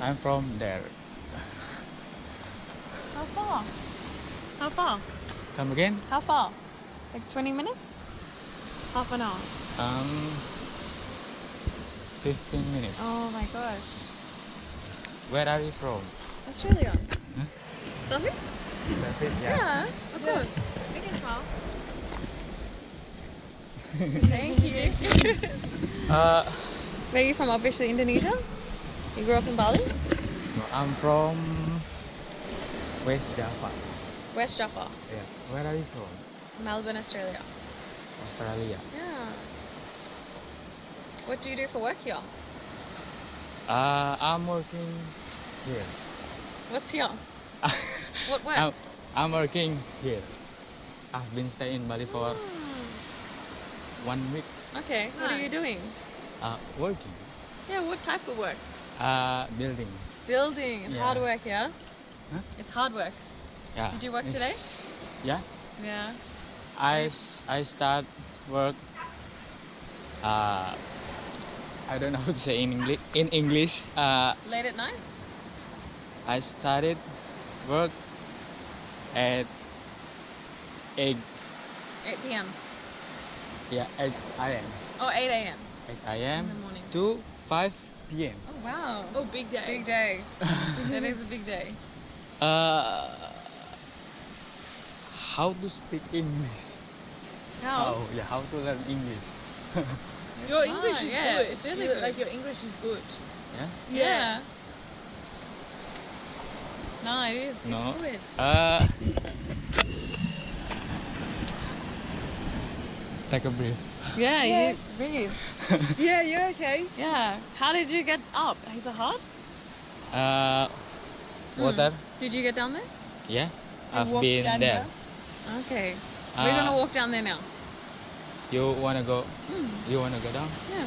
I'm from there. How far? How far? Come again? How far? Like 20 minutes? Half an hour? 15 minutes. Oh my gosh. Where are you from? Australia. Huh? Selfie? That's it, Yeah, of course. We can smile. Thank you. Where are you from? Obviously Indonesia? You grew up in Bali? No, I'm from West Java. West Java. Yeah. Where are you from? Melbourne, Australia. Australia. Yeah. What do you do for work here? I'm working here. What's here? What work? I'm working here. I've been staying in Bali for 1 week. Okay, what are you doing? Working. Yeah, what type of work? Building. Building. It's Yeah. hard work, yeah? Huh? It's hard work. Yeah. Did you work today? Yeah. Yeah. I start work. I don't know how to say in English. In English, Late at night? I started work at 8. 8 p.m. Yeah, 8 a.m. Oh, 8 a.m. 8 a.m. In the morning. to 5 p.m. Oh, wow. Oh, big day. Big day. That is a big day. How to speak English? How? Yeah, how to learn English? Your Smart, English is yeah, good. it's really You- good. Like your English is good. Yeah. Yeah. No, it is. It's No. good. Take a breath. Yeah, Yeah. you breathe. Yeah, you're okay. Yeah. How did you get up? Is it hard? Water. Did you get down there? Yeah. You I've walked been down there. Okay. We're gonna walk down there now. You wanna go? You wanna go down? Yeah.